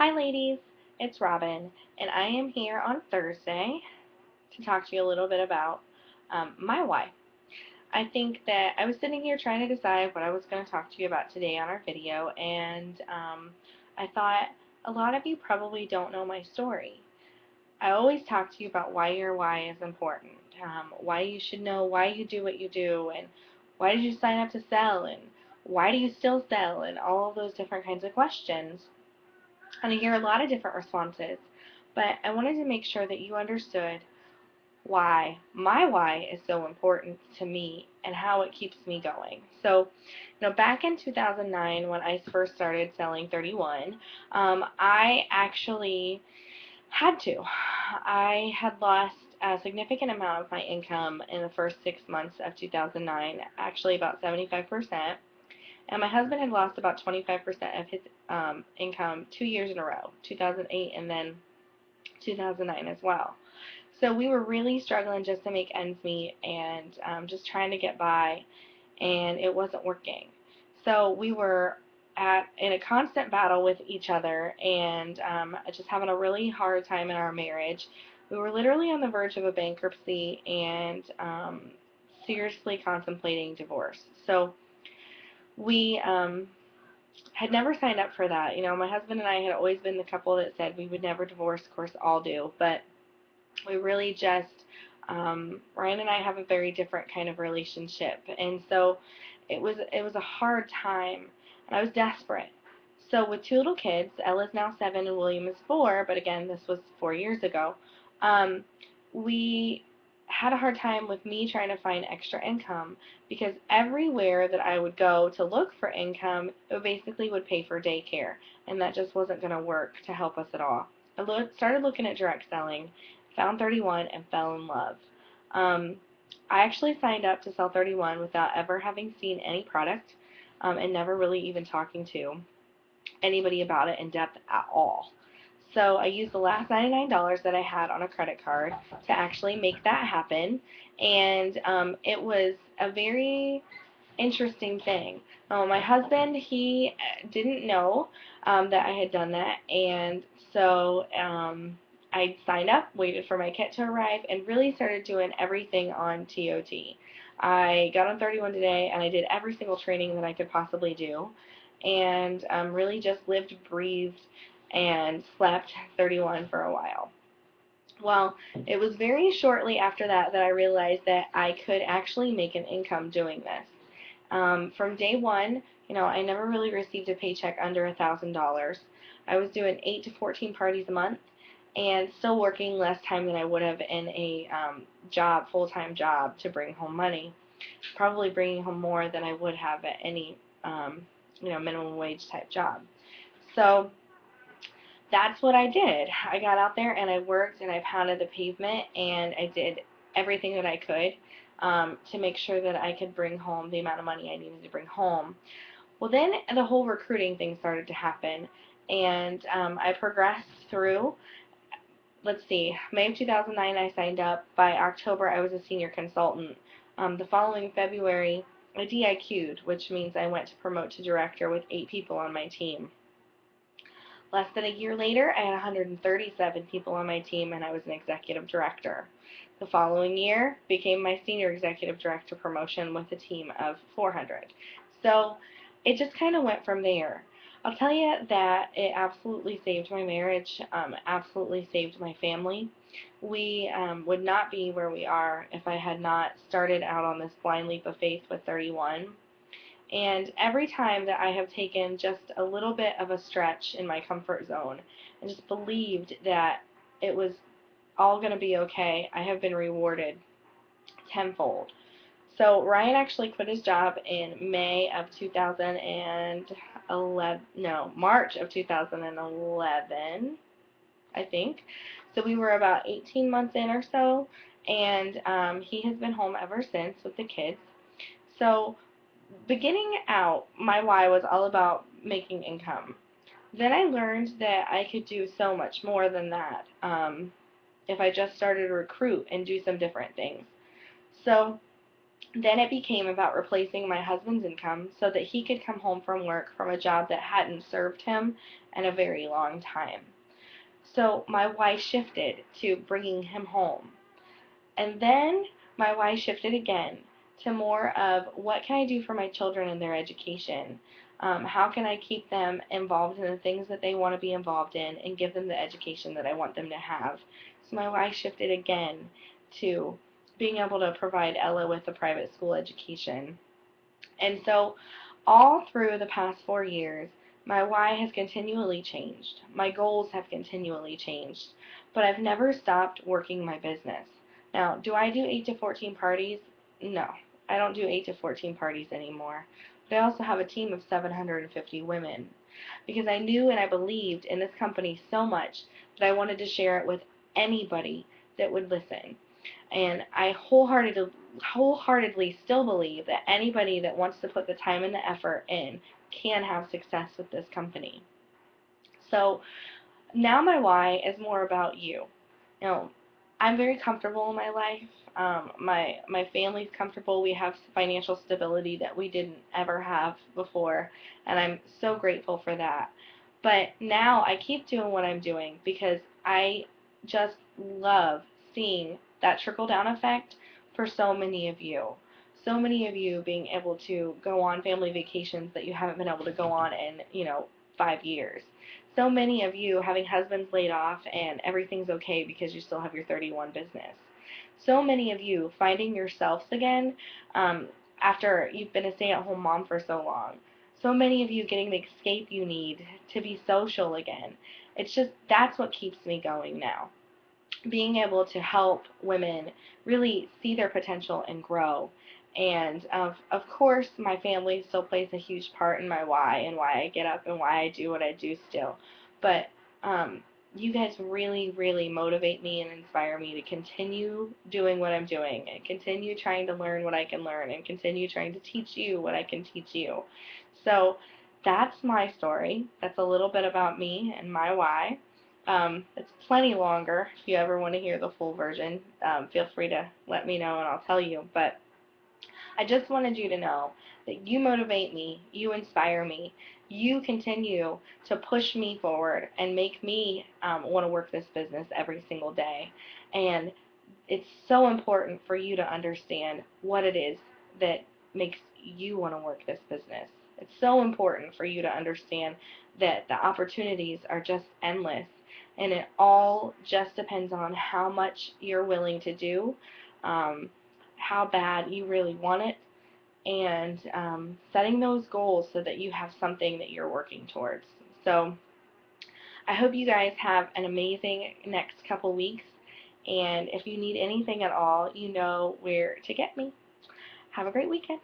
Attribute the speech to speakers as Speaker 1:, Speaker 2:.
Speaker 1: Hi ladies, it's Robin, and I am here on Thursday to talk to you a little bit about my why. I think that I was sitting here trying to decide what I was going to talk to you about today on our video, and I thought a lot of you probably don't know my story. I always talk to you about why your why is important, why you should know why you do what you do, and why did you sign up to sell, and why do you still sell, and all of those different kinds of questions. And I hear a lot of different responses, but I wanted to make sure that you understood why my why is so important to me and how it keeps me going. So, back in 2009 when I first started selling 31, I actually had to. I had lost a significant amount of my income in the first 6 months of 2009, actually about 75%. And my husband had lost about 25% of his income 2 years in a row, 2008 and then 2009 as well. So we were really struggling just to make ends meet and just trying to get by, and it wasn't working. So we were in a constant battle with each other and just having a really hard time in our marriage. We were literally on the verge of a bankruptcy and seriously contemplating divorce. So we had never signed up for that. My husband and I had always been the couple that said we would never divorce. Of course, all do, but we really just Ryan and I have a very different kind of relationship, and so it was a hard time, and I was desperate. So with two little kids, Ella's now 7 and William is 4, but again, this was 4 years ago. Um, we had a hard time with me trying to find extra income because everywhere that I would go to look for income, it basically would pay for daycare, and that just wasn't going to work to help us at all. I started looking at direct selling, found 31, and fell in love. Um, I actually signed up to sell 31 without ever having seen any product and never really even talking to anybody about it in depth at all. So I used the last $99 that I had on a credit card to actually make that happen, and it was a very interesting thing. My husband, he didn't know that I had done that, and so I signed up, waited for my kit to arrive, and really started doing everything on TOT. I got on 31 today, and I did every single training that I could possibly do, and really just lived, breathed, and slept 31 for a while. Well, it was very shortly after that I realized that I could actually make an income doing this. From day one, I never really received a paycheck under $1,000. I was doing 8 to 14 parties a month and still working less time than I would have in a full-time job to bring home money. Probably bringing home more than I would have at any, minimum wage type job. So that's what I did. I got out there and I worked and I pounded the pavement and I did everything that I could to make sure that I could bring home the amount of money I needed to bring home. Well, then the whole recruiting thing started to happen, and I progressed through. Let's see, May of 2009 I signed up. By October I was a senior consultant. The following February I DIQ'd, which means I went to promote to director with 8 people on my team. Less than a year later, I had 137 people on my team, and I was an executive director. The following year, became my senior executive director promotion with a team of 400. So it just kind of went from there. I'll tell you that it absolutely saved my marriage, absolutely saved my family. We would not be where we are if I had not started out on this blind leap of faith with 31. And every time that I have taken just a little bit of a stretch in my comfort zone and just believed that it was all going to be okay, I have been rewarded tenfold. So Ryan actually quit his job in March of 2011, I think. So we were about 18 months in or so, and he has been home ever since with the kids. So beginning out, my why was all about making income. Then I learned that I could do so much more than that if I just started to recruit and do some different things. So Then it became about replacing my husband's income so that he could come home from work from a job that hadn't served him in a very long time. So my why shifted to bringing him home. And then my why shifted again to more of what can I do for my children and their education? How can I keep them involved in the things that they want to be involved in and give them the education that I want them to have? So my why shifted again to being able to provide Ella with a private school education. And so all through the past 4 years, my why has continually changed. My goals have continually changed. But I've never stopped working my business. Now, do I do 8 to 14 parties? No, I don't do 8 to 14 parties anymore. But I also have a team of 750 women because I knew and I believed in this company so much that I wanted to share it with anybody that would listen. And I wholeheartedly still believe that anybody that wants to put the time and the effort in can have success with this company. So now my why is more about you. You know, I'm very comfortable in my life. My family's comfortable. We have financial stability that we didn't ever have before, and I'm so grateful for that. But now I keep doing what I'm doing because I just love seeing that trickle down effect for so many of you. So many of you being able to go on family vacations that you haven't been able to go on in, 5 years. So many of you having husbands laid off and everything's okay because you still have your 31 business. So many of you finding yourselves again after you've been a stay-at-home mom for so long. So many of you getting the escape you need to be social again. It's just, that's what keeps me going now. Being able to help women really see their potential and grow. And of course, my family still plays a huge part in my why and why I get up and why I do what I do still. But um, you guys really, really motivate me and inspire me to continue doing what I'm doing and continue trying to learn what I can learn and continue trying to teach you what I can teach you. So that's my story. That's a little bit about me and my why. It's plenty longer. If you ever want to hear the full version, feel free to let me know and I'll tell you. But I just wanted you to know that you motivate me, you inspire me, you continue to push me forward and make me want to work this business every single day. And it's so important for you to understand what it is that makes you want to work this business. It's so important for you to understand that the opportunities are just endless, and it all just depends on how much you're willing to do, um, how bad you really want it, and setting those goals so that you have something that you're working towards. So I hope you guys have an amazing next couple weeks. And if you need anything at all, you know where to get me. Have a great weekend.